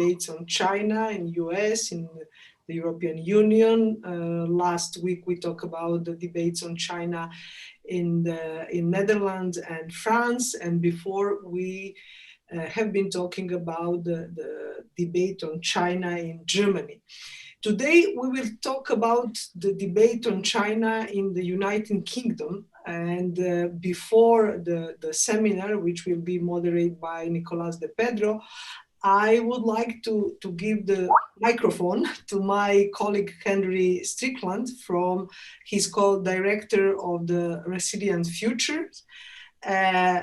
debates on China in US, in the European Union. Last week we talked about the debates on China in Netherlands and France, and before we have been talking about the debate on China in Germany. Today we will talk about the debate on China in the United Kingdom, and before the seminar, which will be moderated by Nicolas de Pedro, I would like to give the microphone to my colleague Henry Strickland. He's called Director of the Resilient Futures.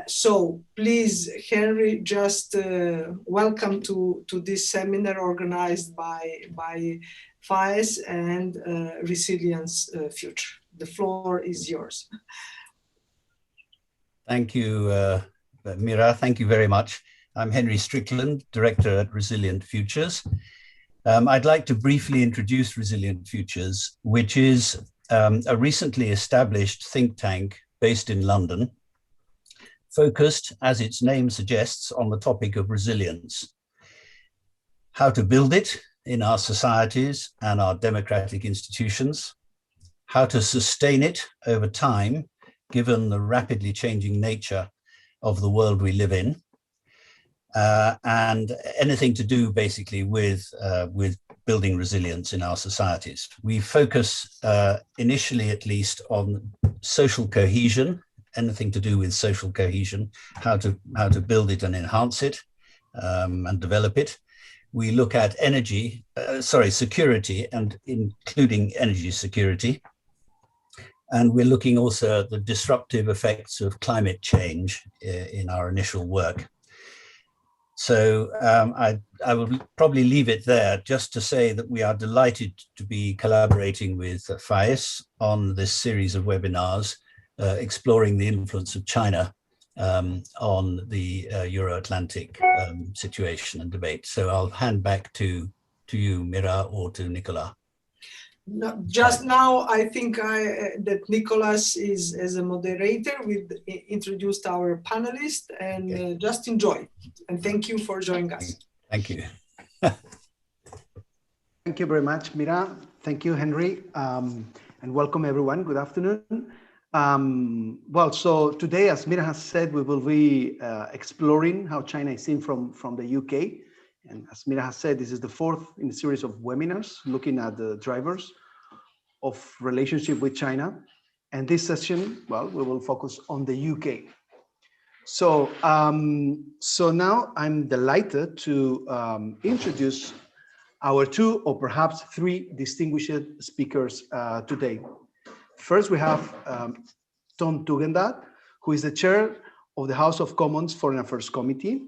So please, Henry, just welcome to this seminar organized by FAES and Resilience Future. The floor is yours. Thank you, Mira. Thank you very much. I'm Henry Strickland, Director at Resilient Futures. I'd like to briefly introduce Resilient Futures, which is a recently established think tank based in London, focused, as its name suggests, on the topic of resilience. How to build it in our societies and our democratic institutions, how to sustain it over time, given the rapidly changing nature of the world we live in, and anything to do basically with building resilience in our societies. We focus initially at least on social cohesion, anything to do with social cohesion, how to build it and enhance it and develop it. We look at security, and including energy security. And we're looking also at the disruptive effects of climate change in our initial work. So I will probably leave it there just to say that we are delighted to be collaborating with FAES on this series of webinars exploring the influence of China on the Euro-Atlantic situation and debate. So I'll hand back to you, Mira, or to Nicolas. No, just now, I think that Nicolas is as a moderator. We've introduced our panelists, and okay. Just enjoy. And thank you for joining us. Thank you. Thank you very much, Mira. Thank you, Henry. And welcome, everyone. Good afternoon. Well, so today, as Mira has said, we will be exploring how China is seen from the UK. And as Mira has said, this is the fourth in a series of webinars looking at the drivers of relationship with China. And this session, well, we will focus on the UK. So, so now I'm delighted to introduce our two or perhaps three distinguished speakers today. First, we have Tom Tugendhat, who is the chair of the House of Commons Foreign Affairs Committee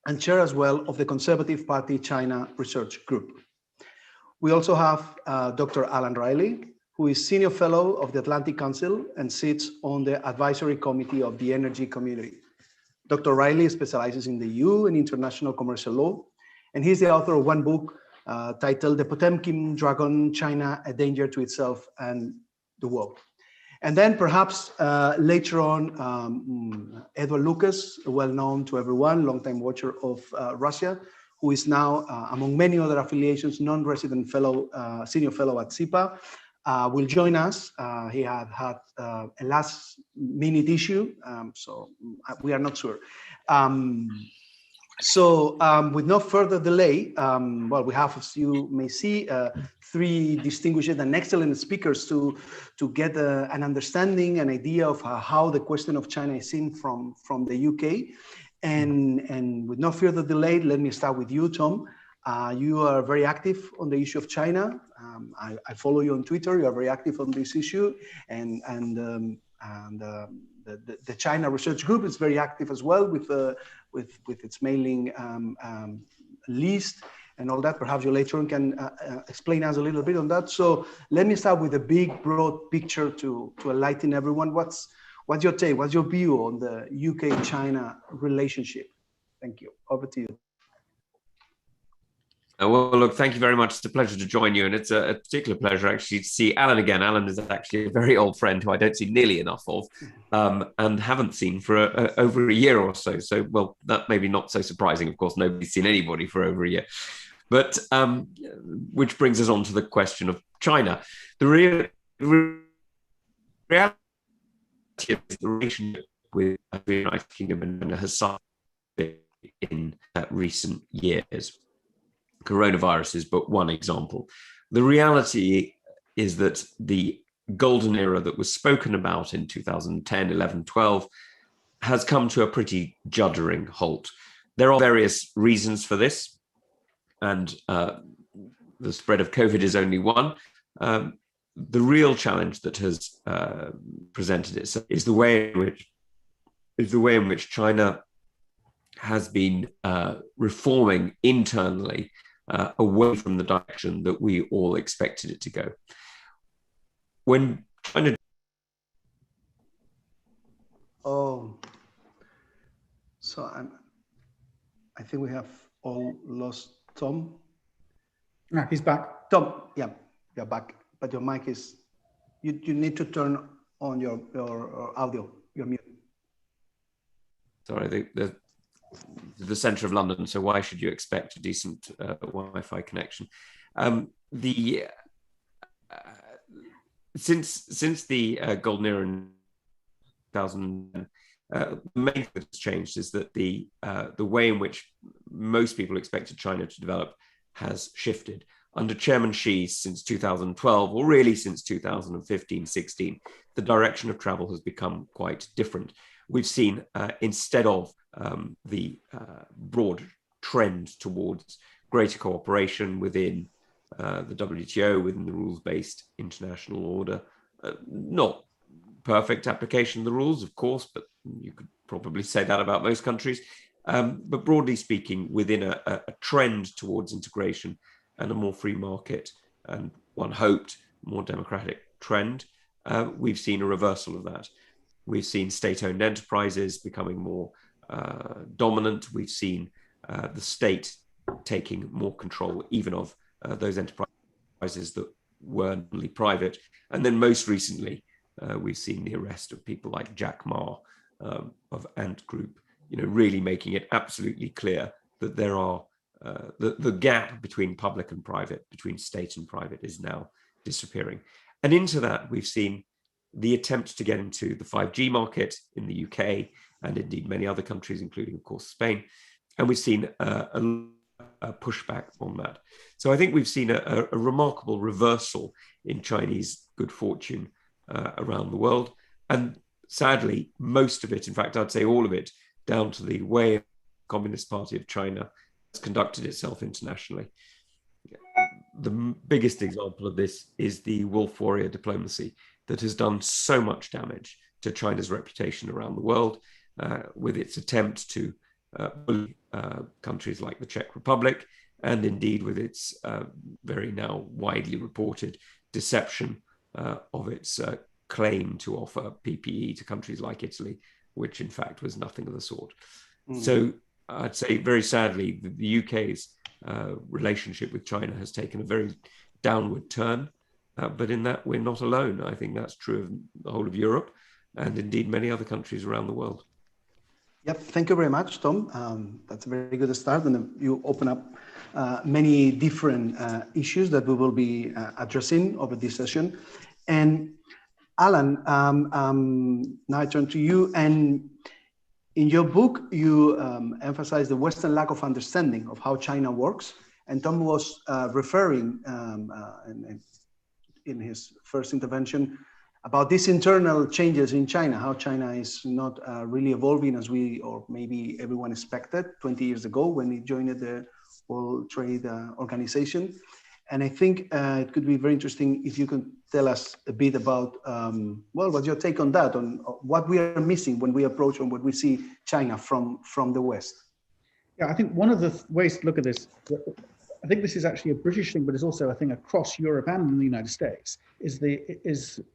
and chair as well of the Conservative Party China Research Group. We also have Dr. Alan Riley, who is Senior Fellow of the Atlantic Council and sits on the Advisory Committee of the Energy Community. Dr. Riley specializes in the EU and international commercial law, and he's the author of one book titled The Potemkin Dragon, China, a Danger to Itself and the World. And then perhaps later on, Edward Lucas, well known to everyone, longtime watcher of Russia, who is now, among many other affiliations, non-resident fellow, senior fellow at SIPA, will join us. He had a last-minute issue, so we are not sure. So with no further delay, well, we have, as you may see, three distinguished and excellent speakers to get an understanding, an idea of how the question of China is seen from the UK. And with no further delay, let me start with you, Tom. You are very active on the issue of China. I follow you on Twitter. You are very active on this issue, and the China Research Group is very active as well with its mailing list and all that. Perhaps you later on can explain us a little bit on that. So let me start with a big, broad picture to enlighten everyone. What's your take? What's your view on the UK-China relationship? Thank you. Over to you. Well, look, thank you very much. It's a pleasure to join you. And it's a particular pleasure actually to see Alan again. Alan is actually a very old friend who I don't see nearly enough of and haven't seen for over a year or so. So, well, that may be not so surprising. Of course, nobody's seen anybody for over a year. But which brings us on to the question of China. The reality is the relationship with the United Kingdom and China has suffered in recent years. Coronavirus is but one example. The reality is that the golden era that was spoken about in 2010, 11, 12 has come to a pretty juddering halt. There are various reasons for this, and the spread of COVID is only one. The real challenge that has presented itself is the way in which China has been reforming internally away from the direction that we all expected it to go. When China... Oh, so I think we have all lost Tom. No, he's back. Tom, yeah, you're back, but your mic is, you need to turn on your audio, you're mute. Sorry, the centre of London, so why should you expect a decent Wi-Fi connection? Since the golden era in 2000, the main thing that's changed is that the way in which most people expected China to develop has shifted. Under Chairman Xi since 2012, or really since 2015-16, the direction of travel has become quite different. We've seen, instead of the broad trend towards greater cooperation within the WTO, within the rules-based international order, not perfect application of the rules, of course, but you could probably say that about most countries. But broadly speaking, within a trend towards integration and a more free market, and one hoped more democratic trend, we've seen a reversal of that. We've seen state-owned enterprises becoming more dominant. We've seen the state taking more control even of those enterprises that were normally private. And then most recently, we've seen the arrest of people like Jack Ma of Ant Group, really making it absolutely clear that there are the gap between public and private, between state and private, is now disappearing. And into that, we've seen the attempt to get into the 5G market in the UK and indeed many other countries, including, of course, Spain. And we've seen a pushback on that. So I think we've seen a remarkable reversal in Chinese good fortune around the world. And sadly, most of it, in fact, I'd say all of it, down to the way the Communist Party of China has conducted itself internationally. The biggest example of this is the wolf warrior diplomacy that has done so much damage to China's reputation around the world, with its attempt to bully countries like the Czech Republic, and indeed with its very now widely reported deception of its claim to offer PPE to countries like Italy, which in fact was nothing of the sort. So I'd say very sadly, the UK's relationship with China has taken a very downward turn. But in that, we're not alone. I think that's true of the whole of Europe and indeed many other countries around the world. Yep, thank you very much, Tom. That's a very good start, and you open up many different issues that we will be addressing over this session. And Alan, now I turn to you. And in your book, you emphasize the Western lack of understanding of how China works. And Tom was referring in his first intervention about these internal changes in China, how China is not really evolving as we, or maybe everyone expected 20 years ago when it joined the World Trade Organization. And I think it could be very interesting if you could tell us a bit about, well, what's your take on that, on what we are missing when we approach and when we see China from the West? Yeah, I think one of the ways to look at this, I think this is actually a British thing, but it's also a thing across Europe and in the United States, is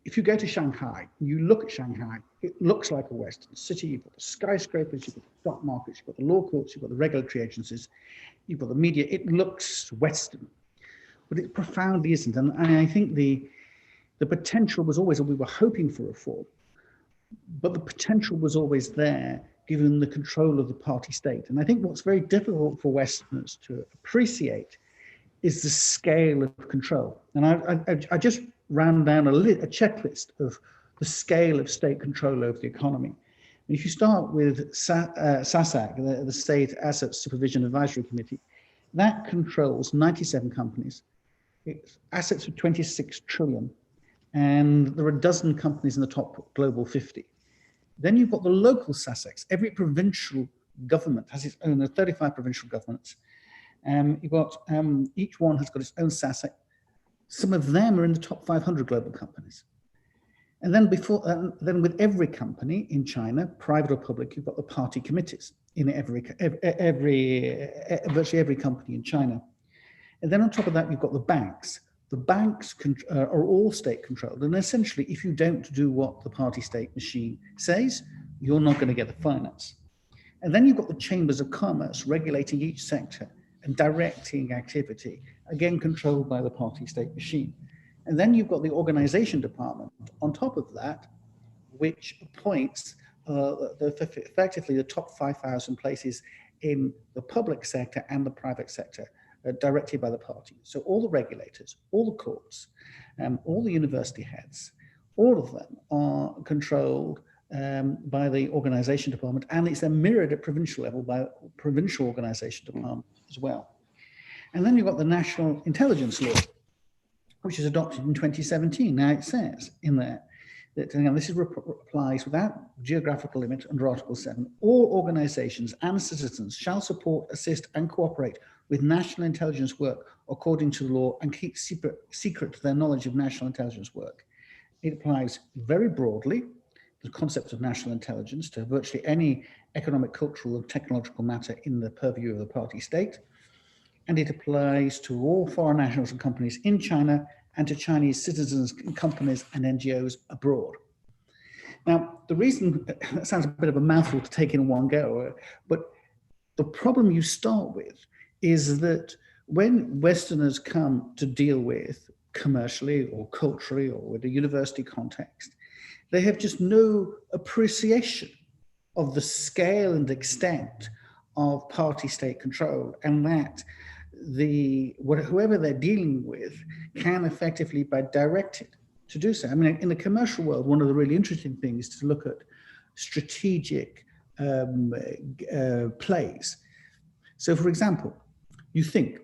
if you go to Shanghai, you look at Shanghai, it looks like a Western city. You've got the skyscrapers, you've got the stock markets, you've got the law courts, you've got the regulatory agencies. you've got the media, it looks Western, but it profoundly isn't. And I think the potential was always, we were hoping for reform, but the potential was always there given the control of the party state. And I think what's very difficult for Westerners to appreciate is the scale of control. And I just ran down a checklist of the scale of state control over the economy. And if you start with SASAC, the State Asset Supervision Advisory Committee, that controls 97 companies. It's assets of 26 trillion. And there are a dozen companies in the top global 50. Then you've got the local SASACs. Every provincial government has its own, 35 provincial governments. You've got, each one has got its own SASAC. Some of them are in the top 500 global companies. And then then with every company in China, private or public, you've got the party committees in virtually every company in China. And then on top of that, you've got the banks. The banks are all state controlled. And essentially, if you don't do what the party state machine says, you're not going to get the finance. And then you've got the chambers of commerce regulating each sector and directing activity, again controlled by the party state machine. And then you've got the organization department on top of that, which appoints effectively the top 5,000 places in the public sector and the private sector, directed by the party. So all the regulators, all the courts, all the university heads, all of them are controlled by the organization department, and it's mirrored at provincial level by provincial organization department as well. And then you've got the National Intelligence Law, which is adopted in 2017. Now it says in there that this applies without geographical limit under Article 7. All organizations and citizens shall support, assist, and cooperate with national intelligence work according to the law and keep secret their knowledge of national intelligence work. It applies very broadly the concept of national intelligence to virtually any economic, cultural, and technological matter in the purview of the party state. And it applies to all foreign nationals and companies in China and to Chinese citizens, companies, and NGOs abroad. Now, the reason, that sounds a bit of a mouthful to take in one go, but the problem you start with is that when Westerners come to deal with commercially or culturally or with a university context, they have just no appreciation of the scale and extent of party state control, and that whoever they're dealing with can effectively be directed to do so. I mean, in the commercial world, one of the really interesting things is to look at strategic plays. So, for example, you think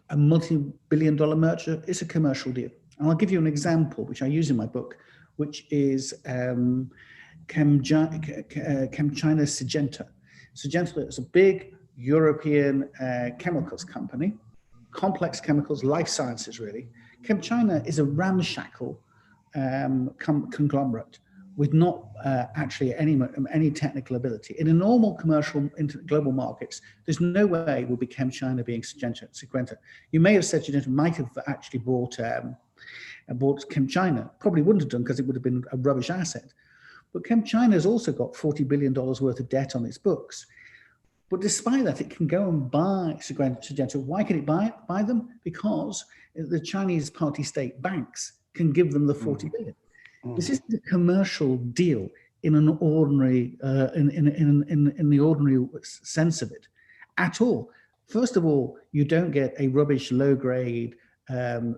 a multi-billion-dollar merger is a commercial deal. And I'll give you an example, which I use in my book, which is ChemChina Syngenta. Syngenta is a big European chemicals company, complex chemicals, life sciences really. ChemChina is a ramshackle conglomerate with not actually any technical ability. In a normal commercial global markets, there's no way it will be ChemChina being Syngenta. You may have said Syngenta might have actually bought ChemChina. Probably wouldn't have done because it would have been a rubbish asset. But ChemChina has also got $40 billion worth of debt on its books. But despite that, it can go and buy Syngenta. Why can it buy them? Because the Chinese party state banks can give them the 40 billion. This isn't a commercial deal in an ordinary, in the ordinary sense of it, at all. First of all, you don't get a rubbish, low-grade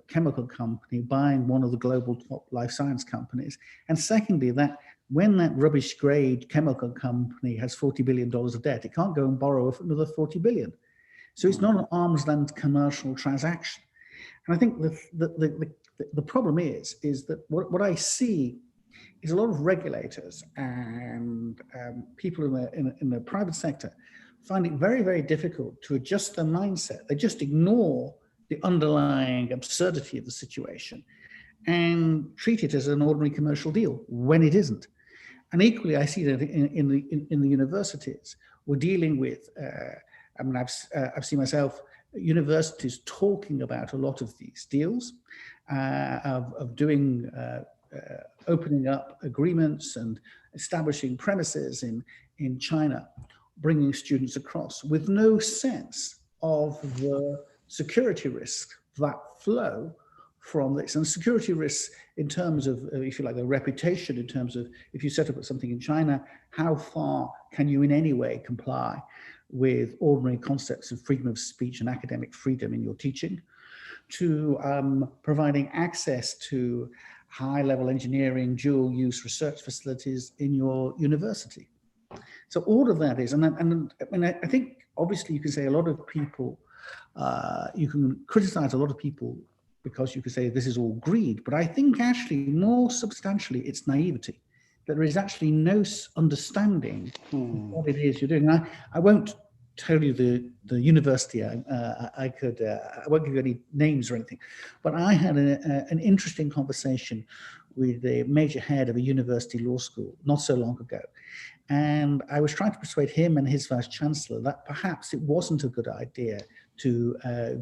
chemical company buying one of the global top life science companies. And secondly, that when that rubbish grade chemical company has $40 billion of debt, it can't go and borrow another 40 billion. So it's not an arm's length commercial transaction. And I think the problem is that what I see is a lot of regulators and people in the private sector find it very, very difficult to adjust their mindset. They just ignore the underlying absurdity of the situation and treat it as an ordinary commercial deal when it isn't. And equally, I see that in the universities, we're dealing with. I mean, I've seen myself universities talking about a lot of these deals, of doing opening up agreements and establishing premises in China, bringing students across with no sense of the security risks that flow from this. And security risks in terms of, if you like, the reputation, in terms of if you set up something in China, how far can you in any way comply with ordinary concepts of freedom of speech and academic freedom in your teaching, to providing access to high-level engineering, dual-use research facilities in your university. So all of that is, and I think obviously you can say a lot of people, you can criticize a lot of people because you could say this is all greed, but I think actually more substantially it's naivety. There is actually no understanding of what it is you're doing. And I won't tell you the university. I won't give you any names or anything, but I had an interesting conversation with the major head of a university law school not so long ago. And I was trying to persuade him and his vice chancellor that perhaps it wasn't a good idea to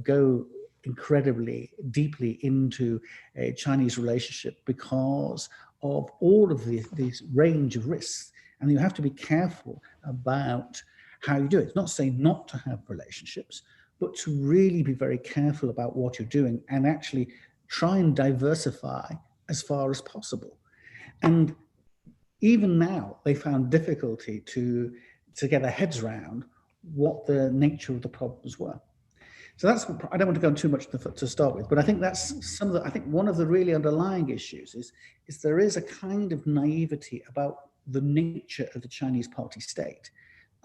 go incredibly deeply into a Chinese relationship because of all of these range of risks. And you have to be careful about how you do it. It's not saying not to have relationships, but to really be very careful about what you're doing and actually try and diversify as far as possible. And even now, they found difficulty to get their heads around what the nature of the problems were. So that's, I don't want to go on too much to start with, but I think that's some of the, I think one of the really underlying issues is there is a kind of naivety about the nature of the Chinese party state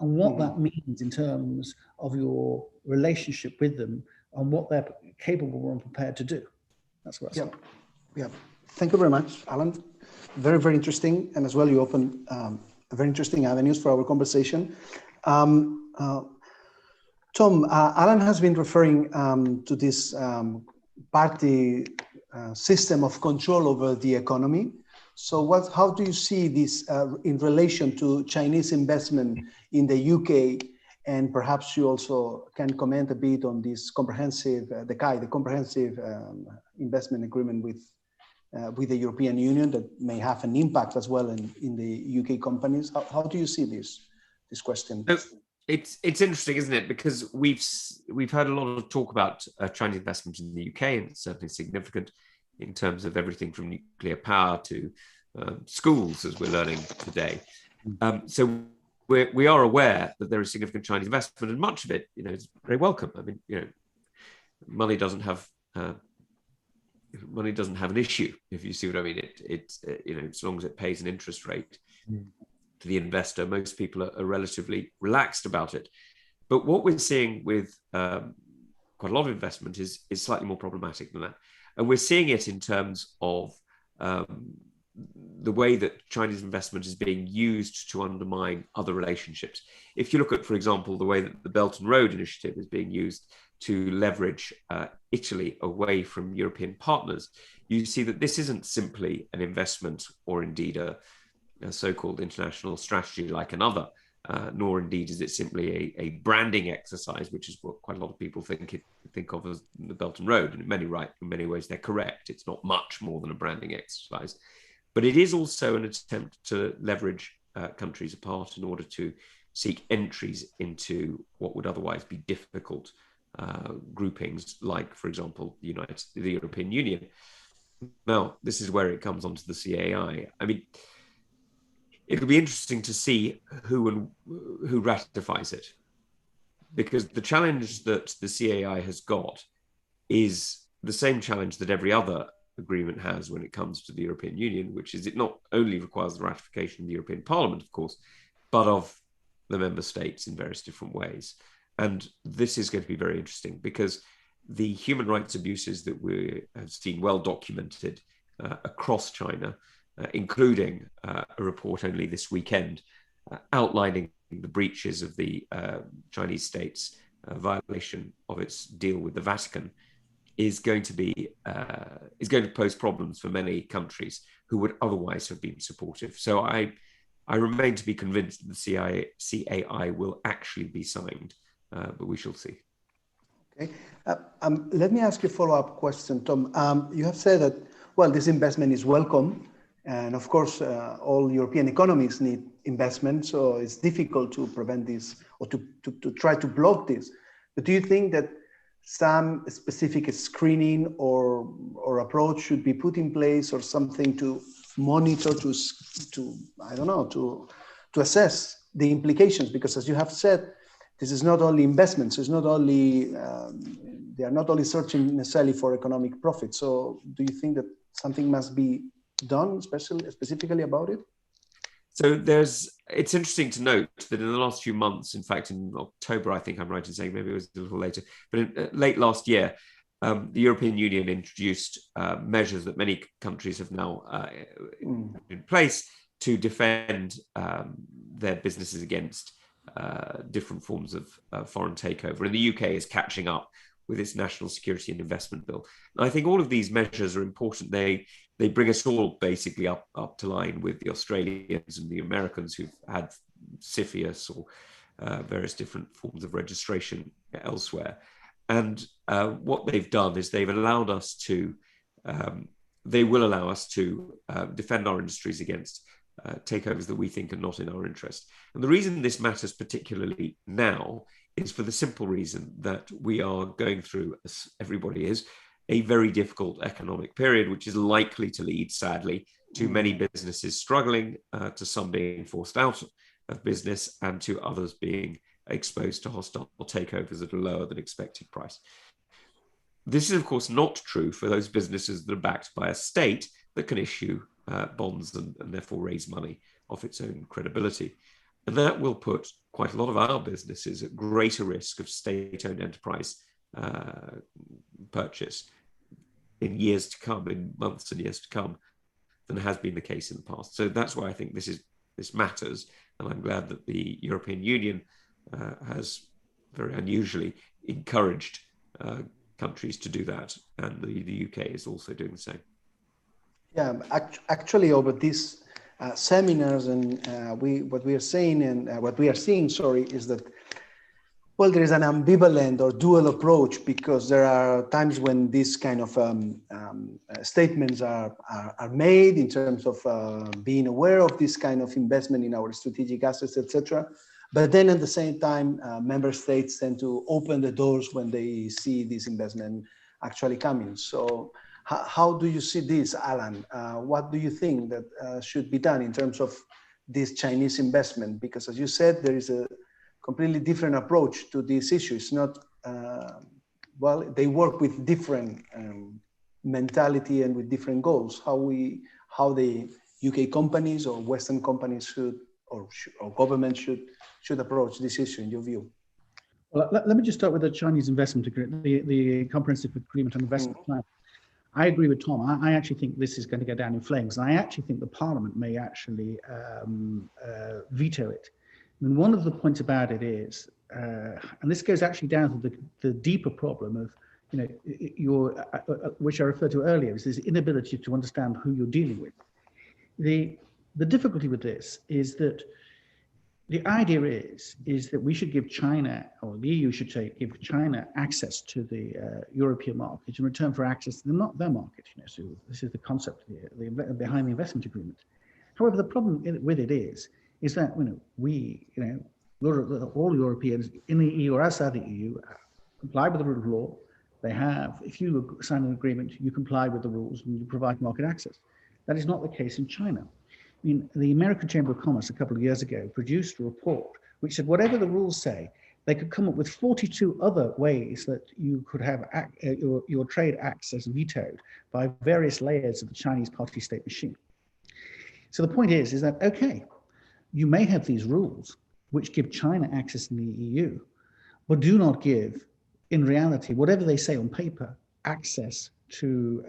and what that means in terms of your relationship with them and what they're capable and prepared to do. That's what I say. Yeah. Thank you very much, Alan. Very, very interesting. And as well, you open very interesting avenues for our conversation. Tom, Alan has been referring to this party system of control over the economy. So how do you see this in relation to Chinese investment in the UK? And perhaps you also can comment a bit on this comprehensive, the comprehensive investment agreement with the European Union that may have an impact as well in the UK companies. How do you see this question? It's interesting, isn't it? Because we've heard a lot of talk about Chinese investment in the UK, and it's certainly significant in terms of everything from nuclear power to schools, as we're learning today. So we are aware that there is significant Chinese investment, and much of it, is very welcome. I mean, money doesn't have an issue, if you see what I mean. It's as long as it pays an interest rate to the investor, most people are relatively relaxed about it. But what we're seeing with quite a lot of investment is slightly more problematic than that. And we're seeing it in terms of the way that Chinese investment is being used to undermine other relationships. If you look at, for example, the way that the Belt and Road Initiative is being used to leverage Italy away from European partners, you see that this isn't simply an investment or indeed a so-called international strategy like another, nor indeed is it simply a branding exercise, which is what quite a lot of people think of as the Belt and Road. And in many ways, they're correct. It's not much more than a branding exercise. But it is also an attempt to leverage countries apart in order to seek entries into what would otherwise be difficult groupings, like, for example, the European Union. Now, this is where it comes onto the CAI. I mean, it'll be interesting to see who ratifies it, because the challenge that the CAI has got is the same challenge that every other agreement has when it comes to the European Union, which is it not only requires the ratification of the European Parliament, of course, but of the member states in various different ways. And this is going to be very interesting because the human rights abuses that we have seen well documented across China, including a report only this weekend outlining the breaches of the Chinese state's violation of its deal with the Vatican, is going to pose problems for many countries who would otherwise have been supportive. So I remain to be convinced that the CAI will actually be signed, but we shall see. Okay. Let me ask you a follow-up question, Tom. You have said that, well, this investment is welcome. And of course, all European economies need investment. So it's difficult to prevent this or to try to block this. But do you think that some specific screening or approach should be put in place, or something to monitor, to I don't know, to assess the implications? Because as you have said, this is not only investments. It's not only they are not only searching necessarily for economic profit. So do you think that something must be done specifically about it? So it's interesting to note that in the last few months, in fact, in October, I think I'm right in saying, maybe it was a little later, but late last year, the European Union introduced measures that many countries have now in place to defend their businesses against different forms of foreign takeover. And the UK is catching up with its National Security and Investment Bill. And I think all of these measures are important. They bring us all basically up to line with the Australians and the Americans who've had CFIUS or various different forms of registration elsewhere. And what they've done is they've allowed us to, they will allow us to defend our industries against takeovers that we think are not in our interest. And the reason this matters particularly now is for the simple reason that we are going through, as everybody is, a very difficult economic period, which is likely to lead, sadly, to many businesses struggling, to some being forced out of business, and to others being exposed to hostile takeovers at a lower than expected price. This is, of course, not true for those businesses that are backed by a state that can issue bonds and therefore raise money off its own credibility. And that will put quite a lot of our businesses at greater risk of state-owned enterprise purchase in years to come, in months and years to come, than has been the case in the past. So that's why I think this matters, and I'm glad that the European Union has very unusually encouraged countries to do that, and the UK is also doing the same. Yeah, actually, over these seminars and what we are saying and what we are seeing, is that, well, there is an ambivalent or dual approach, because there are times when these kind of statements are made in terms of being aware of this kind of investment in our strategic assets, etc. But then at the same time, member states tend to open the doors when they see this investment actually coming. So how do you see this, Alan? What do you think that should be done in terms of this Chinese investment? Because as you said, there is a completely different approach to this issue. It's not, well, they work with different mentality and with different goals. How the UK companies or Western companies should, or government should approach this issue in your view? Well, let me just start with the Chinese investment agreement, the Comprehensive Agreement on Investment Plan. I agree with Tom. I actually think this is going to go down in flames. And I actually think the Parliament may actually veto it. I mean, one of the points about it is, and this goes actually down to the deeper problem of, which I referred to earlier, is this inability to understand who you're dealing with. The difficulty with this is that the idea is that we should give China, or the EU should give China access to the European market in return for access to their market. So this is the concept behind the investment agreement. However, the problem with it is that all Europeans in the EU or outside the EU comply with the rule of law. They have, if you sign an agreement, you comply with the rules and you provide market access. That is not the case in China. I mean, the American Chamber of Commerce a couple of years ago produced a report which said whatever the rules say, they could come up with 42 other ways that you could have your trade access vetoed by various layers of the Chinese party-state machine. So the point is that, okay, you may have these rules which give China access in the EU, but do not give, in reality, whatever they say on paper, access to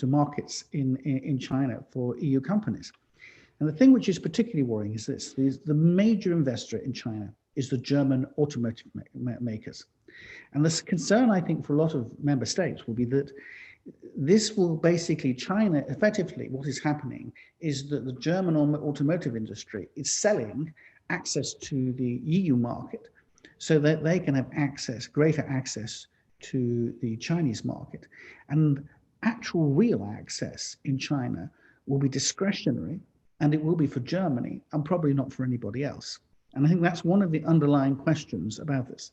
markets in China for EU companies. And the thing which is particularly worrying is this: the major investor in China is the German automotive makers. And this concern, I think, for a lot of member states will be that this will basically, China, effectively what is happening is that the German automotive industry is selling access to the EU market so that they can have greater access to the Chinese market. And actual real access in China will be discretionary, and it will be for Germany and probably not for anybody else. And I think that's one of the underlying questions about this.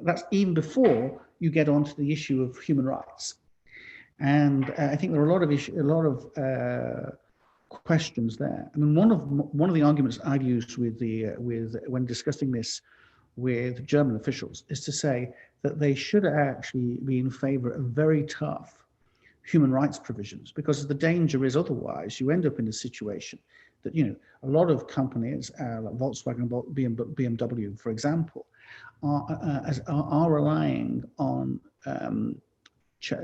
That's even before you get onto the issue of human rights. And I think there are a lot of questions there. I mean, one of the arguments I've used when discussing this with German officials is to say that they should actually be in favor of very tough human rights provisions, because the danger is otherwise you end up in a situation that, you know, a lot of companies like Volkswagen, BMW, for example, are relying on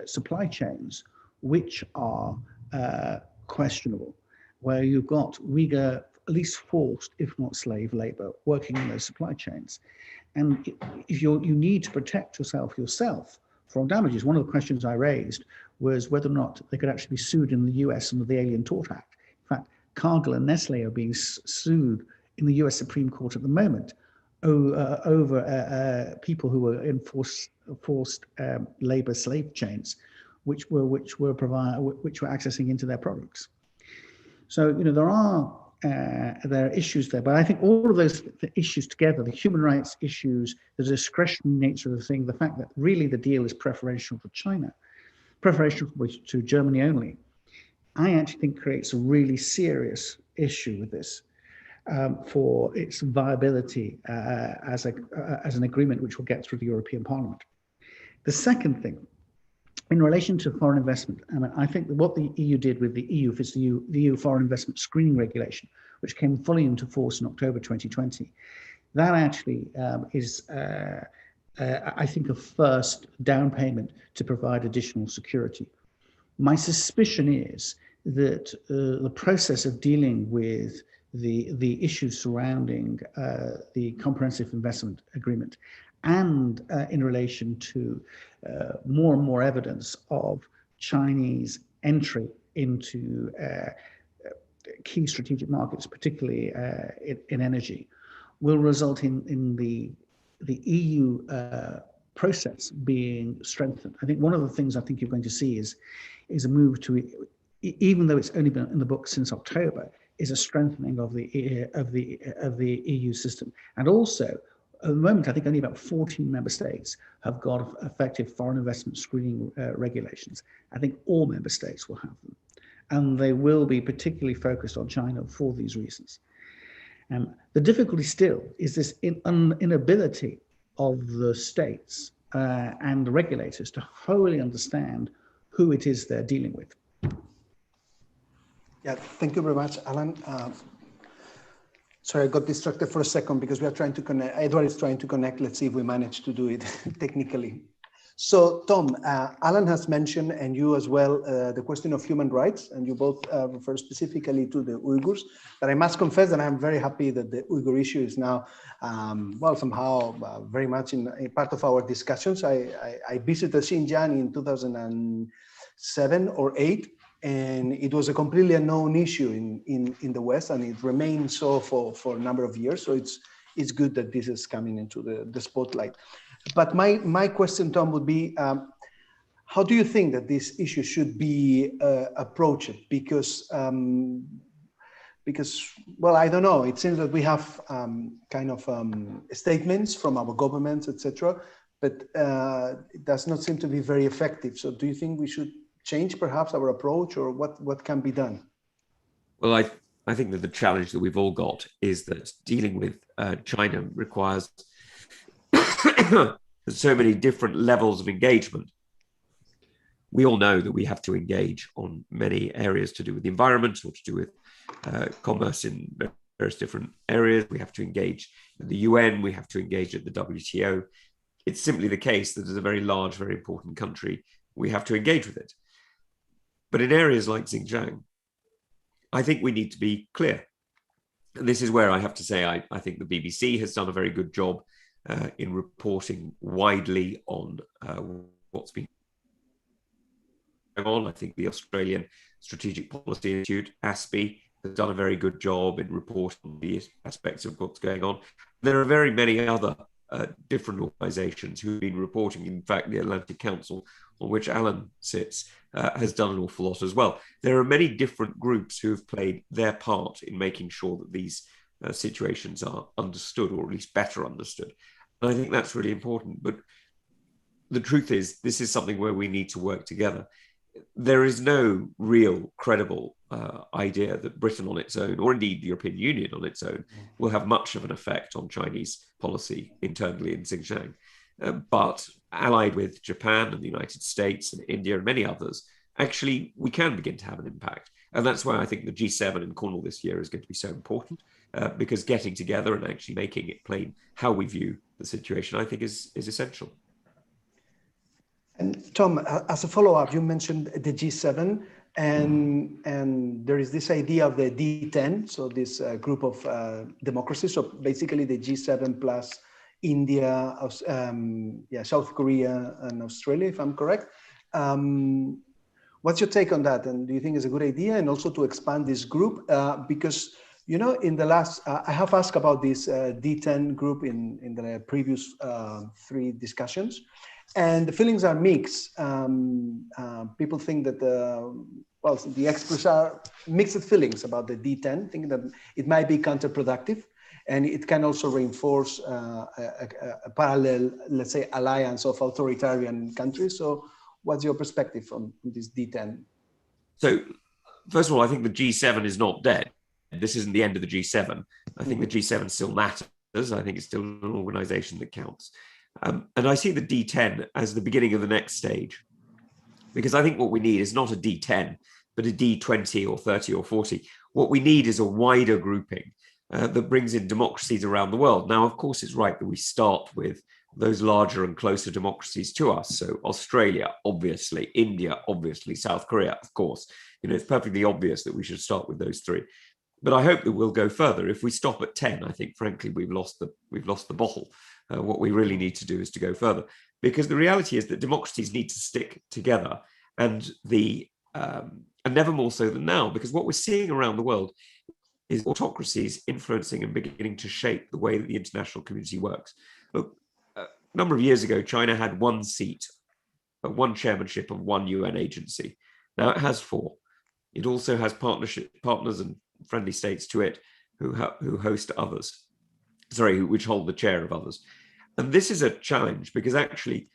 supply chains which are questionable, where you've got Uyghur, at least forced, if not slave labor, working in those supply chains. And if you need to protect yourself from damages, one of the questions I raised was whether or not they could actually be sued in the US under the Alien Tort Act. In fact, Cargill and Nestle are being sued in the US Supreme Court at the moment over people who were in forced labor slave chains, which were accessing into their products. So, you know, there are issues there, but I think all of those issues together, the human rights issues, the discretionary nature of the thing, the fact that really the deal is preferential for China, preferential to Germany only, I actually think creates a really serious issue with this for its viability as an agreement which will get through the European Parliament. The second thing, in relation to foreign investment, and I think that what the EU did with the EU Foreign Investment Screening Regulation, which came fully into force in October 2020, that actually is, I think, a first down payment to provide additional security. My suspicion is that the process of dealing with the issues surrounding the Comprehensive Investment Agreement and in relation to more and more evidence of Chinese entry into key strategic markets, particularly in energy, will result in the EU process being strengthened. I think one of the things I think you're going to see is a move to, even though it's only been in the book since October, is a strengthening of the EU system. And also, at the moment, I think only about 14 member states have got effective foreign investment screening regulations. I think all member states will have them. And they will be particularly focused on China for these reasons. The difficulty still is this inability of the states and the regulators to wholly understand who it is they're dealing with. Yeah, thank you very much, Alan. Sorry, I got distracted for a second because we are trying to connect. Edward is trying to connect. Let's see if we manage to do it technically. So, Tom, Alan has mentioned, and you as well, the question of human rights, and you both refer specifically to the Uyghurs. But I must confess that I'm very happy that the Uyghur issue is now, well, somehow very much in part of our discussions. I visited Xinjiang in 2007 or 8. And it was a completely unknown issue in the West, and it remained so for a number of years. So it's good that this is coming into the spotlight. But my question, Tom, would be, how do you think that this issue should be approached? Because, well, I don't know. It seems that we have kind of statements from our governments, etc., but it does not seem to be very effective. So do you think we should change perhaps our approach, or what can be done? Well, I think that the challenge that we've all got is that dealing with China requires so many different levels of engagement. We all know that we have to engage on many areas to do with the environment or to do with commerce in various different areas. We have to engage at the UN, we have to engage at the WTO. It's simply the case that as a very large, very important country, we have to engage with it. But in areas like Xinjiang, I think we need to be clear. And this is where I have to say, I think the BBC has done a very good job in reporting widely on what's been going on. I think the Australian Strategic Policy Institute, ASPI, has done a very good job in reporting on the aspects of what's going on. There are very many other different organizations who've been reporting. In fact, the Atlantic Council, on which Alan sits, has done an awful lot as well. There are many different groups who have played their part in making sure that these situations are understood, or at least better understood. And I think that's really important. But the truth is, this is something where we need to work together. There is no real credible idea that Britain on its own, or indeed the European Union on its own, will have much of an effect on Chinese policy internally in Xinjiang. But allied with Japan and the United States and India and many others, actually we can begin to have an impact. And that's why I think the G7 in Cornwall this year is going to be so important, because getting together and actually making it plain how we view the situation, I think is essential. And Tom, as a follow-up, you mentioned the G7, and there is this idea of the D10, so this group of democracies. So basically the G7 plus India, South Korea and Australia, if I'm correct. What's your take on that? And do you think it's a good idea? And also to expand this group, because, you know, in the last, I have asked about this D10 group in the previous 3 discussions. And the feelings are mixed. People think that, the experts are mixed feelings about the D10, thinking that it might be counterproductive, and it can also reinforce a parallel, let's say, alliance of authoritarian countries. So what's your perspective on this D10? So first of all, I think the G7 is not dead. This isn't the end of the G7. I think the G7 still matters. I think it's still an organization that counts. And I see the D10 as the beginning of the next stage, because I think what we need is not a D10, but a D20 or 30 or 40. What we need is a wider grouping that brings in democracies around the world. Now, of course, it's right that we start with those larger and closer democracies to us. So Australia, obviously, India, obviously, South Korea, of course. You know, it's perfectly obvious that we should start with those 3. But I hope that we'll go further. If we stop at 10, I think, frankly, we've lost the bottle. What we really need to do is to go further, because the reality is that democracies need to stick together, and never more so than now, because what we're seeing around the world is autocracies influencing and beginning to shape the way that the international community works. Look, a number of years ago, China had 1 seat, 1 chairmanship of 1 UN agency. Now it has 4. It also has partners and friendly states to it who host others. Which hold the chair of others. And this is a challenge, because actually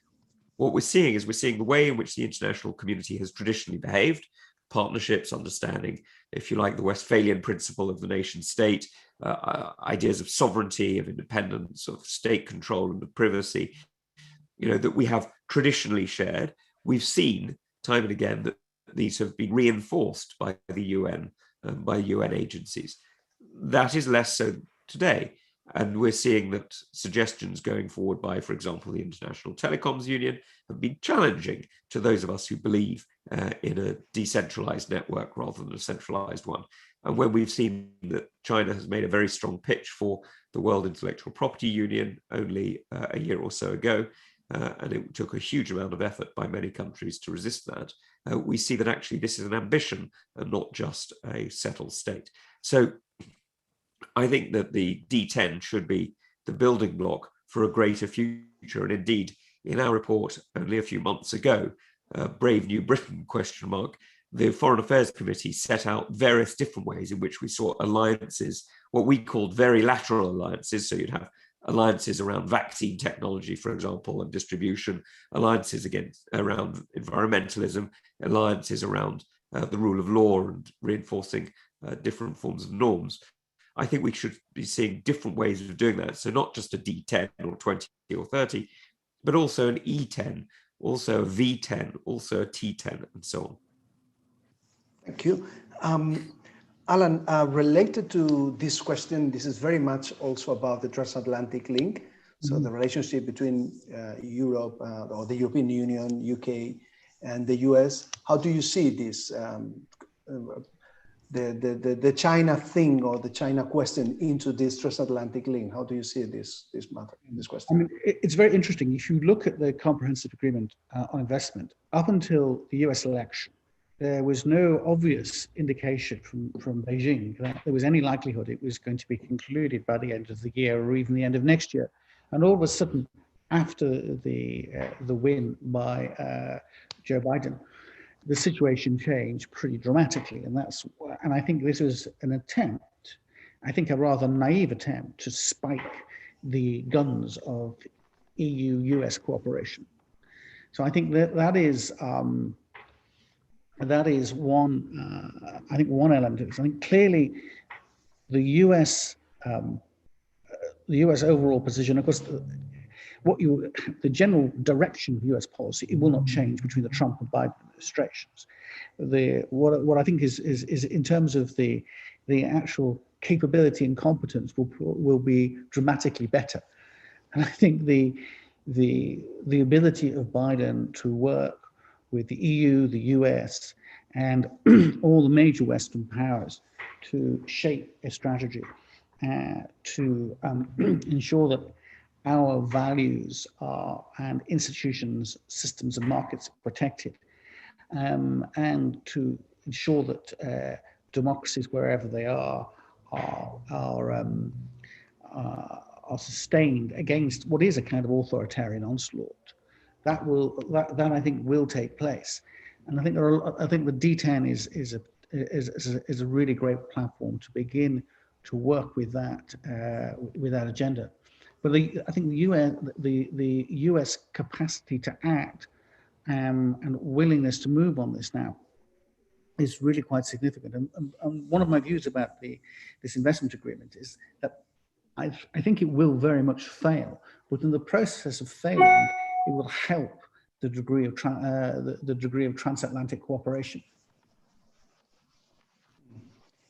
what we're seeing the way in which the international community has traditionally behaved, partnerships, understanding, if you like, the Westphalian principle of the nation state, ideas of sovereignty, of independence, of state control and of privacy, you know, that we have traditionally shared. We've seen time and again that these have been reinforced by the UN, by UN agencies. That is less so today. And we're seeing that suggestions going forward by, for example, the International Telecoms Union have been challenging to those of us who believe in a decentralized network rather than a centralized one. And when we've seen that China has made a very strong pitch for the World Intellectual Property Union only a year or so ago, and it took a huge amount of effort by many countries to resist that, we see that actually this is an ambition and not just a settled state. So I think that the D10 should be the building block for a greater future. And indeed, in our report only a few months ago, Brave New Britain, the Foreign Affairs Committee set out various different ways in which we saw alliances, what we called very lateral alliances. So you'd have alliances around vaccine technology, for example, and distribution, alliances around environmentalism, alliances around the rule of law and reinforcing different forms of norms. I think we should be seeing different ways of doing that. So not just a D10 or 20 or 30, but also an E10, also a V10, also a T10, and so on. Thank you. Alan, related to this question, this is very much also about the transatlantic link. So the relationship between Europe or the European Union, UK, and the US. How do you see this? The China thing or the China question into this transatlantic link? How do you see this matter, this question? I mean, it's very interesting. If you look at the comprehensive agreement on investment, up until the US election, there was no obvious indication from Beijing that there was any likelihood it was going to be concluded by the end of the year or even the end of next year. And all of a sudden, after the win by Joe Biden, the situation changed pretty dramatically, and I think this was an attempt I think, a rather naive attempt to spike the guns of EU-US cooperation. So I think that is one. I think one element of this. I think clearly the US overall position, of course, the general direction of US policy, it will not change between the Trump and Biden administrations. What I think is in terms of the actual capability and competence will be dramatically better. And I think the ability of Biden to work with the EU, the US, and all the major Western powers to shape a strategy to ensure that our values and institutions, systems, and markets are protected, and to ensure that democracies, wherever they are sustained against what is a kind of authoritarian onslaught. That I think will take place, and I think the D10 is a really great platform to begin to work with that agenda. But I think the US capacity to act and willingness to move on this now is really quite significant. And one of my views about this investment agreement is that I think it will very much fail, but in the process of failing, it will help the degree of transatlantic cooperation.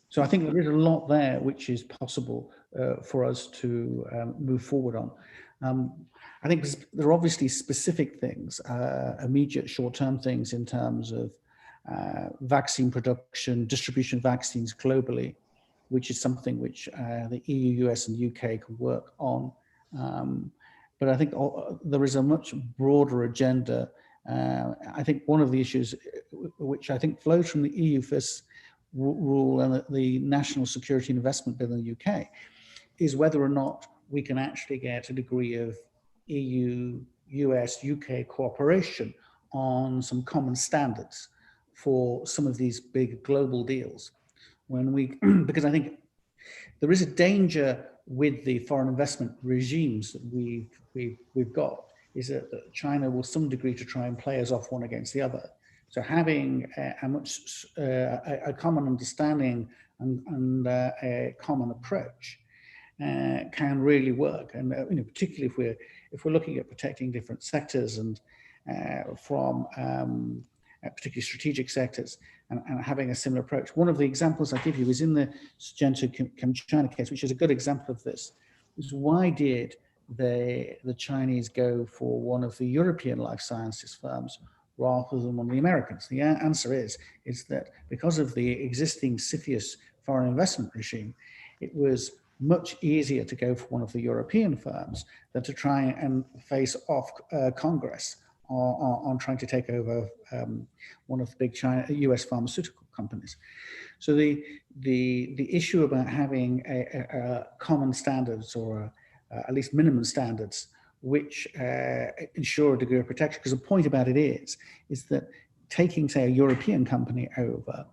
So I think there is a lot there which is possible for us to move forward on. I think there are obviously specific things, immediate short-term things in terms of vaccine production, distribution of vaccines globally, which is something which the EU, US, and UK can work on. But I think there is a much broader agenda. I think one of the issues which I think flows from the EU first rule and the National Security and Investment Bill in the UK is whether or not we can actually get a degree of EU, US, UK cooperation on some common standards for some of these big global deals. Because I think there is a danger with the foreign investment regimes that we've got, is that China will some degree to try and play us off one against the other. So having a common understanding and a common approach can really work. And particularly if we're looking at protecting different sectors and from particularly strategic sectors, and having a similar approach. One of the examples I give you is in the China case, which is a good example of this, is why did the Chinese go for one of the European life sciences firms rather than one of the Americans? The answer is that because of the existing CFIUS foreign investment regime, it was much easier to go for one of the European firms than to try and face off Congress on trying to take over one of the big US pharmaceutical companies. So the issue about having a common standards or at least minimum standards which ensure a degree of protection, because the point about it is that taking, say, a European company over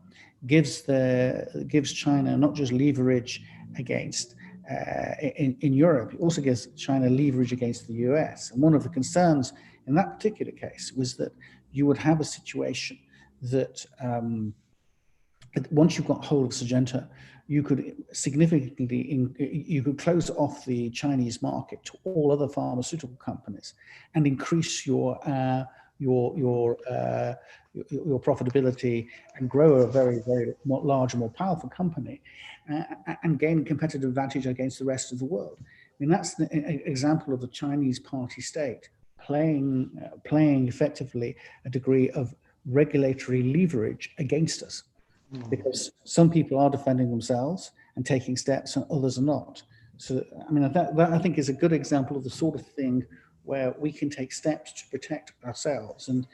gives China not just leverage against in Europe, it also gives China leverage against the US. And one of the concerns in that particular case was that you would have a situation that once you've got hold of Syngenta, you could significantly, you could close off the Chinese market to all other pharmaceutical companies and increase your profitability and grow a very, very large and more powerful company and gain competitive advantage against the rest of the world. I mean, that's an example of the Chinese party state playing effectively a degree of regulatory leverage against us, because some people are defending themselves and taking steps and others are not. So, I mean, that I think is a good example of the sort of thing where we can take steps to protect ourselves, and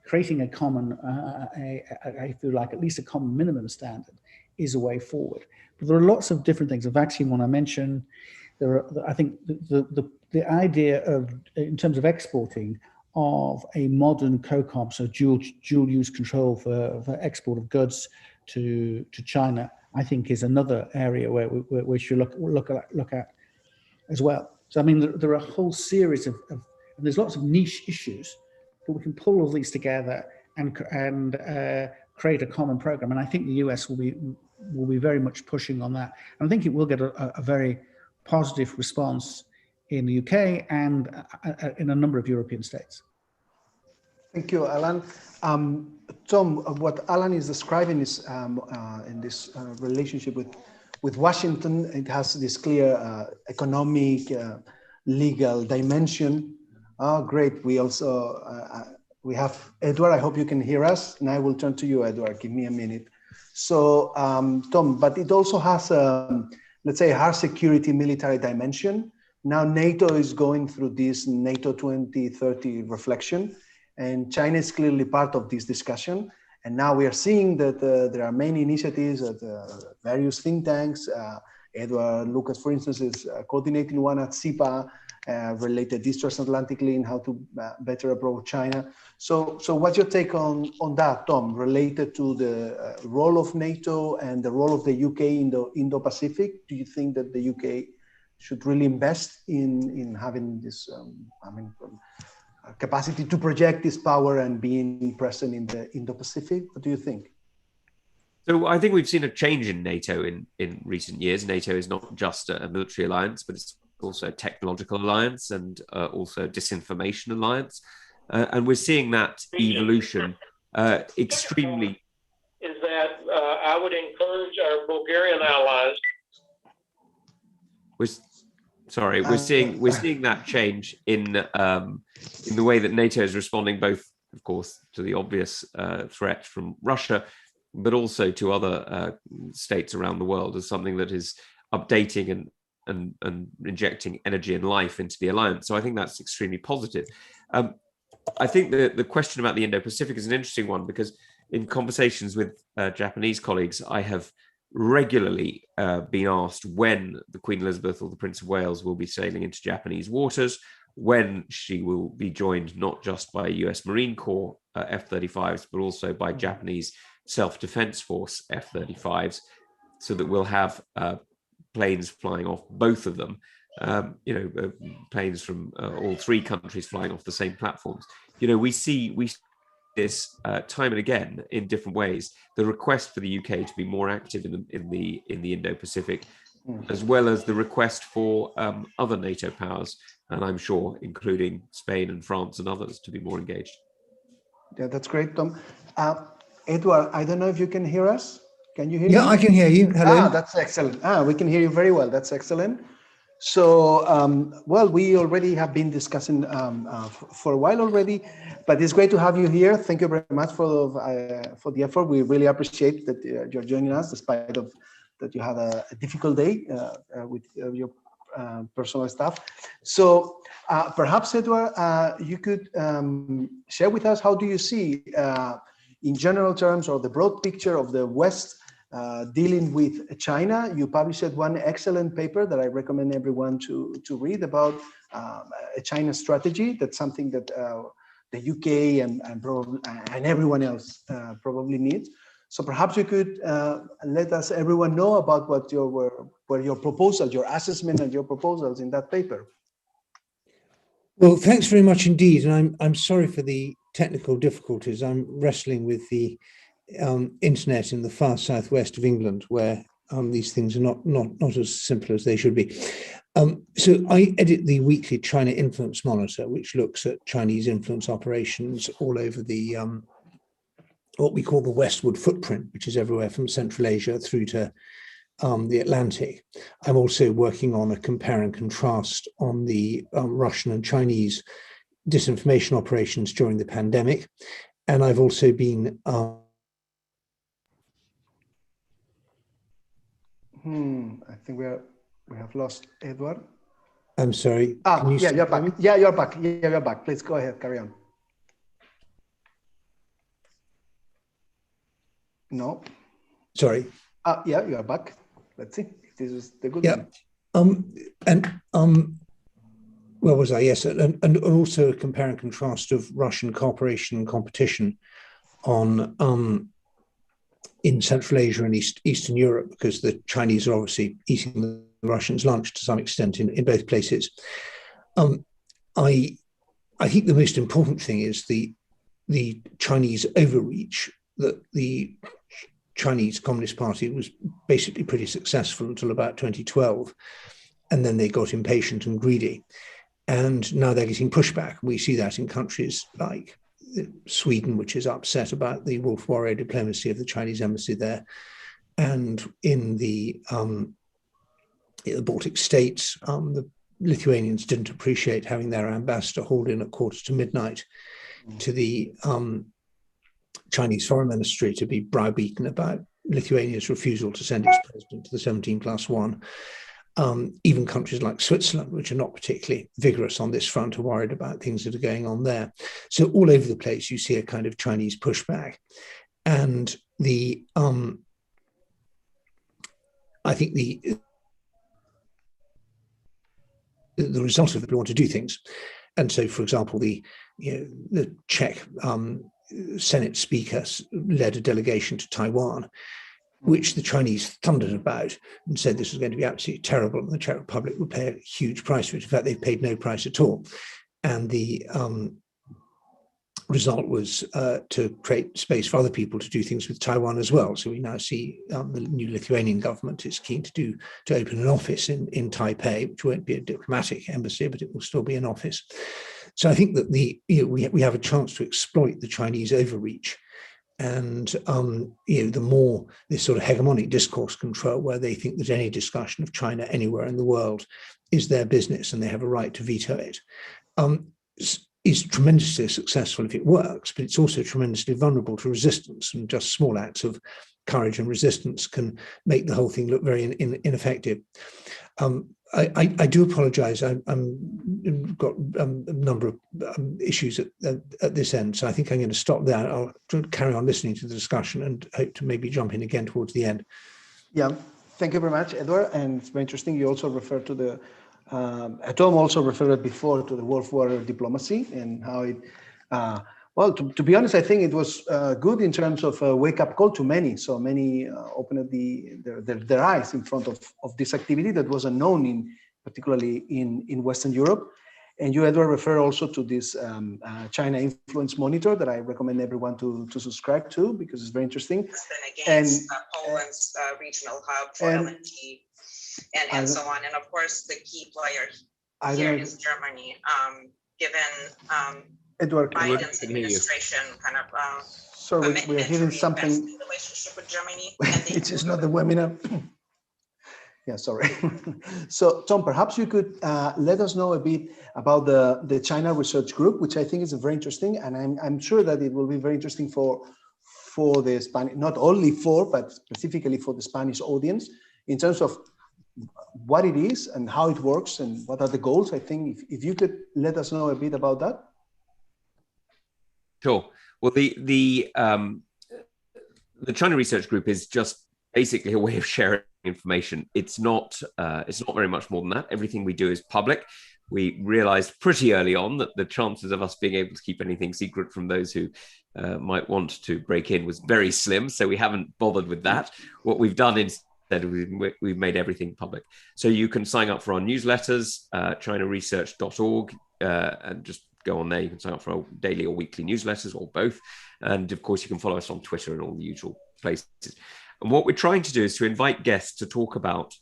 creating a common, I feel like at least a common minimum standard is a way forward. But there are lots of different things. The vaccine one I mentioned, there are, I think the idea of, in terms of exporting, of a modern COCOM, so dual use control for export of goods to China I think is another area where we should look at as well. So I mean, there are a whole series of and there's lots of niche issues, but we can pull all these together and create a common program. And I think the US will be very much pushing on that. And I think it will get a very positive response in the UK and in a number of European states. Thank you, Alan. Tom, what Alan is describing is in this relationship with Washington, it has this clear economic, legal dimension. Oh, great. We also, we have Edward, I hope you can hear us, and I will turn to you, Edward, give me a minute. So, Tom, but it also has, let's say, a hard security military dimension. Now NATO is going through this NATO 2030 reflection, and China is clearly part of this discussion. And now we are seeing that there are many initiatives at various think tanks. Edward Lucas, for instance, is coordinating one at CIPA related this transatlantically and how to better approach China. So what's your take on that, Tom, related to the role of NATO and the role of the UK in the Indo-Pacific? Do you think that the UK should really invest in having this, capacity to project this power and being present in the Indo-Pacific? What do you think? So I think we've seen a change in NATO in recent years. NATO is not just a military alliance, but it's also a technological alliance and also a disinformation alliance. And we're seeing that evolution extremely. Is that I would encourage our Bulgarian allies. We're seeing that change in the way that NATO is responding, both, of course, to the obvious threat from Russia, but also to other states around the world as something that is updating and injecting energy and life into the alliance. So I think that's extremely positive. I think the question about the Indo-Pacific is an interesting one, because in conversations with Japanese colleagues, I have regularly been asked when the Queen Elizabeth or the Prince of Wales will be sailing into Japanese waters, when she will be joined not just by US Marine Corps F-35s, but also by Japanese Self-Defense Force F-35s, so that we'll have planes flying off both of them, planes from all three countries flying off the same platforms. We see this time and again in different ways, the request for the UK to be more active in the Indo-Pacific, as well as the request for other NATO powers, and I'm sure including Spain and France and others, to be more engaged. Yeah, that's great, Tom. Edward, I don't know if you can hear us. Can you hear me? Yeah, I can hear you. Hello. That's excellent. We can hear you very well. That's excellent. So, well, we already have been discussing for a while already, but it's great to have you here. Thank you very much for the effort. We really appreciate that you're joining us, despite of that you had a difficult day with your personal stuff. So perhaps, Edward, you could share with us, how do you see, in general terms, or the broad picture of the West dealing with China? You published one excellent paper that I recommend everyone to read about a China strategy. That's something that the UK and everyone else probably needs. So perhaps you could let us, everyone, know about what your proposals, your assessment and your proposals in that paper. Well, thanks very much indeed. And I'm sorry for the technical difficulties. I'm wrestling with the internet in the far southwest of England, where these things are not as simple as they should be. So I edit the weekly China Influence Monitor, which looks at Chinese influence operations all over the what we call the westward footprint, which is everywhere from Central Asia through to the Atlantic. I'm also working on a compare and contrast on the Russian and Chinese disinformation operations during the pandemic. And I've also been I think we have lost Edward. I'm sorry. Yeah, you're back. Yeah, you're back. Yeah, you're back. Please go ahead. Carry on. No. Sorry. Yeah, you are back. Let's see if this is the good one. Where was I? Yes, and also a compare and contrast of Russian cooperation and competition on in Central Asia and Eastern Europe, because the Chinese are obviously eating the Russians' lunch to some extent in both places. I think the most important thing is the Chinese overreach, that the Chinese Communist Party was basically pretty successful until about 2012. And then they got impatient and greedy. And now they're getting pushback. We see that in countries like Sweden, which is upset about the wolf warrior diplomacy of the Chinese embassy there. And in the Baltic states, the Lithuanians didn't appreciate having their ambassador hauled in at 1:45 to the Chinese foreign ministry to be browbeaten about Lithuania's refusal to send its president to the 17+1. Even countries like Switzerland, which are not particularly vigorous on this front, are worried about things that are going on there. So all over the place, you see a kind of Chinese pushback. And I think the result of it, we want to do things. And so, for example, the Czech Senate Speaker led a delegation to Taiwan, which the Chinese thundered about and said this was going to be absolutely terrible and the Czech Republic would pay a huge price for it. In fact, they've paid no price at all. And the result was to create space for other people to do things with Taiwan as well. So we now see the new Lithuanian government is keen to open an office in Taipei, which won't be a diplomatic embassy, but it will still be an office. So I think that we have a chance to exploit the Chinese overreach. And the more this sort of hegemonic discourse control, where they think that any discussion of China anywhere in the world is their business and they have a right to veto it, is tremendously successful if it works, but it's also tremendously vulnerable to resistance, and just small acts of courage and resistance can make the whole thing look very ineffective. I do apologize. I've got a number of issues at this end, so I think I'm going to stop there. I'll carry on listening to the discussion and hope to maybe jump in again towards the end. Yeah, thank you very much, Edward. And it's very interesting. You also referred to the Tom also referred before to the wolf warrior diplomacy and how it, well, to be honest, I think it was good in terms of a wake-up call to many. So many opened their eyes in front of this activity that was unknown, particularly in Western Europe. And you, Edward, refer also to this China Influence Monitor that I recommend everyone to subscribe to, because it's very interesting. Against Poland's regional hub for LNG. And so on, and of course the key player here is Germany, given Edward, Biden's administration kind of sorry, we're hearing something. The relationship with Germany. It is not the webinar. Yeah, sorry. So Tom, perhaps you could let us know a bit about the China Research Group, which I think is very interesting, and I'm sure that it will be very interesting for the Spanish, not only but specifically for the Spanish audience, in terms of what it is and how it works and what are the goals. I think if you could let us know a bit about that. Sure. Well, the China Research Group is just basically a way of sharing information. It's not very much more than that. Everything we do is public. We realized pretty early on that the chances of us being able to keep anything secret from those who might want to break in was very slim. So we haven't bothered with that. What we've done instead, we've made everything public. So you can sign up for our newsletters, chinaresearch.org, and just go on there. You can sign up for our daily or weekly newsletters, or both. And of course, you can follow us on Twitter and all the usual places. And what we're trying to do is to invite guests to talk about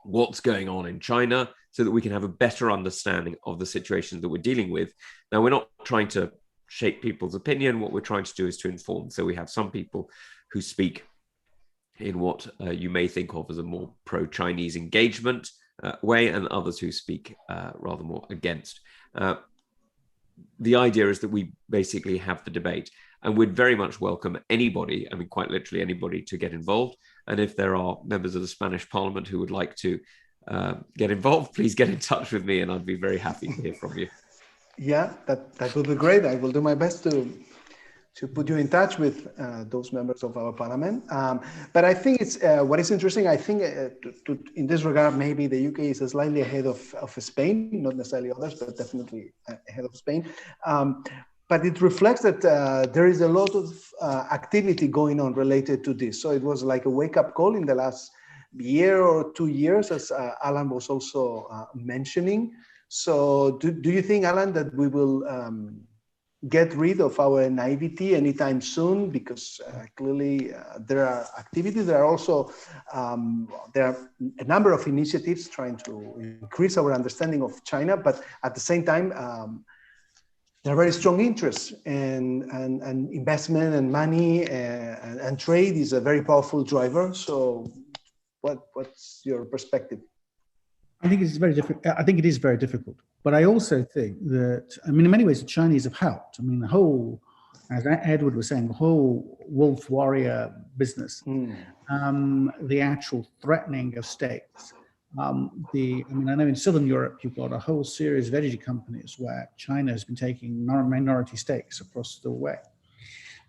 what's going on in China so that we can have a better understanding of the situation that we're dealing with. Now, we're not trying to shape people's opinion. What we're trying to do is to inform. So we have some people who speak in what you may think of as a more pro-Chinese engagement way, and others who speak rather more against. The idea is that we basically have the debate, and we'd very much welcome anybody, I mean, quite literally anybody, to get involved. And if there are members of the Spanish Parliament who would like to get involved, please get in touch with me, and I'd be very happy to hear from you. Yeah, that would be great. I will do my best to put you in touch with those members of our parliament. But I think it's what is interesting. I think in this regard, maybe the UK is slightly ahead of Spain, not necessarily others, but definitely ahead of Spain. but it reflects that there is a lot of activity going on related to this. So it was like a wake-up call in the last year or 2 years, as Alan was also mentioning. So do you think, Alan, that we will get rid of our naivety anytime soon? Because clearly there are activities. There are also there are a number of initiatives trying to increase our understanding of China, but at the same time, there are very strong interests, and investment and money and trade is a very powerful driver. So what's your perspective? I think it's very difficult. I think it is very difficult. But I also think that, I mean, in many ways, the Chinese have helped. I mean, the whole, as Edward was saying, the whole wolf warrior business, the actual threatening of states. I mean, I know in Southern Europe, you've got a whole series of energy companies where China has been taking minority stakes across the way,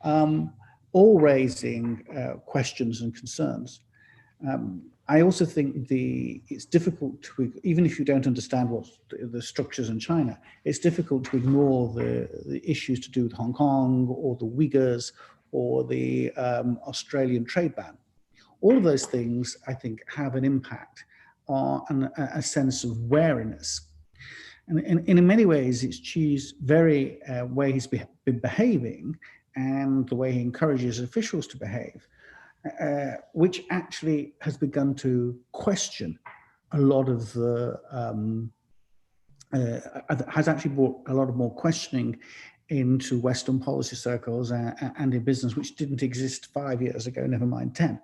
all raising questions and concerns. I also think it's difficult to, even if you don't understand what the structures in China, it's difficult to ignore the issues to do with Hong Kong or the Uyghurs or the Australian trade ban. All of those things, I think, have an impact on a sense of wariness. And in many ways, it's Xi's very way he's been behaving and the way he encourages officials to behave, which actually has begun to question a lot of the, has actually brought a lot of more questioning into Western policy circles and in business, which didn't exist 5 years ago, never mind 10.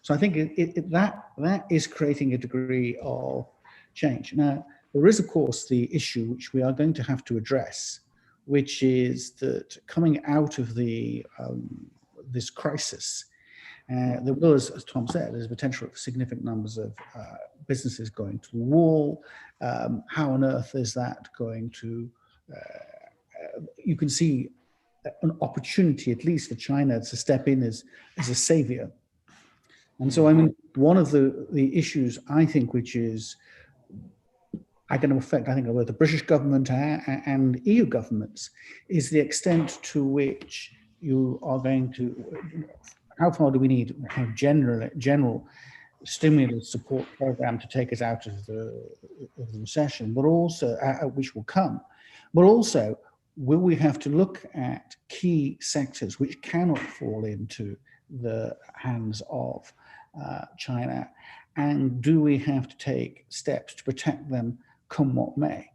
So I think that is creating a degree of change. Now, there is, of course, the issue which we are going to have to address, which is that coming out of this crisis, there was, as Tom said, there's potential for significant numbers of businesses going to the wall. How on earth is that going to, you can see an opportunity, at least for China, to step in as a savior. And so, I mean, one of the issues, I think, which is going to affect, I think, both the British government and EU governments, is the extent to which you are going to, how far do we need a general stimulus support program to take us out of the recession, but also, which will come, but also, will we have to look at key sectors which cannot fall into the hands of China, and do we have to take steps to protect them come what may,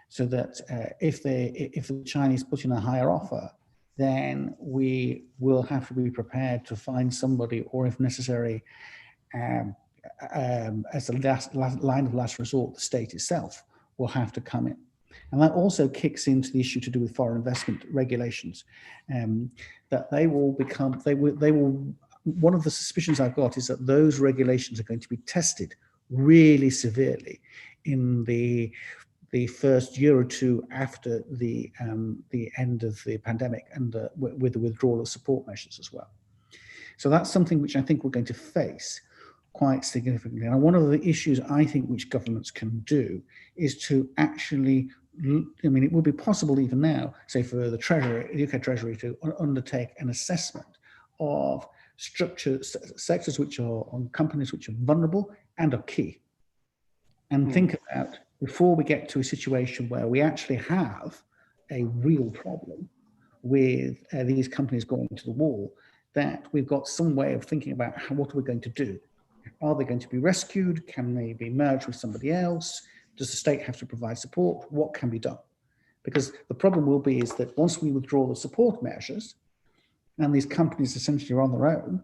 so that if the Chinese put in a higher offer, then we will have to be prepared to find somebody, or if necessary, as a line of last resort, the state itself will have to come in. And that also kicks into the issue to do with foreign investment regulations, that they will become, they will, one of the suspicions I've got is that those regulations are going to be tested really severely in the first year or two after the end of the pandemic, and with the withdrawal of support measures as well. So that's something which I think we're going to face quite significantly. And one of the issues I think which governments can do is to actually, I mean, it would be possible even now, say for the Treasury, UK Treasury, to undertake an assessment of sectors which are on companies which are vulnerable and are key, and think about, before we get to a situation where we actually have a real problem with these companies going to the wall, that we've got some way of thinking about what are we going to do. Are they going to be rescued? Can they be merged with somebody else? Does the state have to provide support? What can be done? Because the problem will be is that once we withdraw the support measures, and these companies essentially are on their own,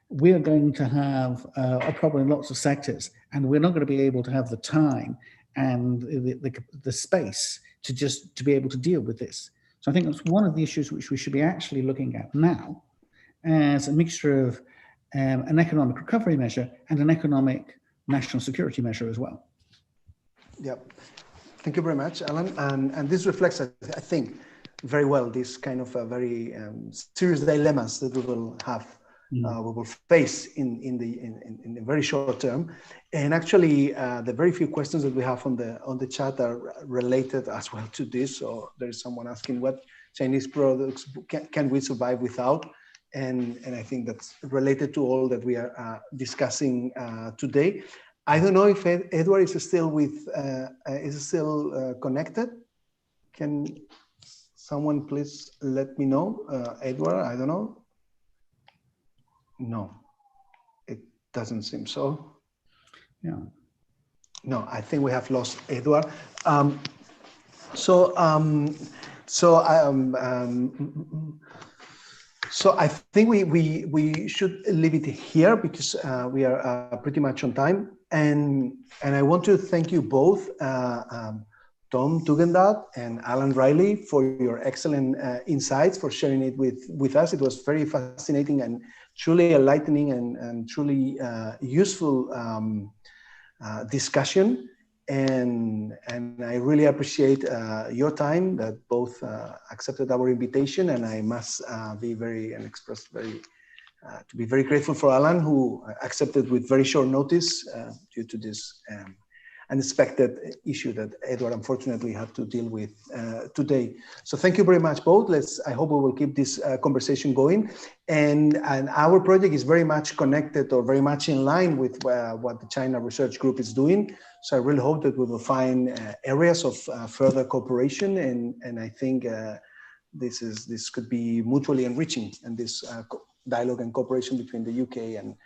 we are going to have a problem in lots of sectors, and we're not going to be able to have the time and the space to be able to deal with this. So I think that's one of the issues which we should be actually looking at now, as a mixture of an economic recovery measure and an economic national security measure as well. Yep. Thank you very much, Alan. And this reflects, I think, very well this kind of very serious dilemmas that we will have, we will face in the very short term. And actually, the very few questions that we have on the chat are related as well to this. So there is someone asking, what Chinese products can we survive without? And I think that's related to all that we are discussing today. I don't know if Edward is still connected. Can someone please let me know? Edward, I don't know. No, it doesn't seem so. Yeah. No, I think we have lost Edward. So I think we should leave it here because we are pretty much on time. And I want to thank you both, Tom Tugendhat and Alan Riley, for your excellent insights, for sharing it with us. It was very fascinating and truly enlightening and truly useful discussion. And I really appreciate your time that both accepted our invitation, and I must be very grateful for Alan, who accepted with very short notice due to this unexpected issue that Edward unfortunately had to deal with today. So thank you very much both. I hope we will keep this conversation going. And our project is very much connected or very much in line with what the China Research Group is doing. So I really hope that we will find areas of further cooperation. And I think this could be mutually enriching, and this dialogue and cooperation between the UK and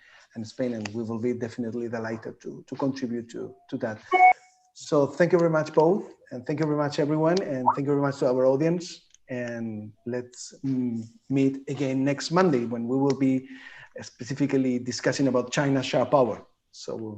Spain, and we will be definitely delighted to contribute to that. So thank you very much both, and thank you very much everyone, and thank you very much to our audience, and let's meet again next Monday when we will be specifically discussing about China's sharp power. So we'll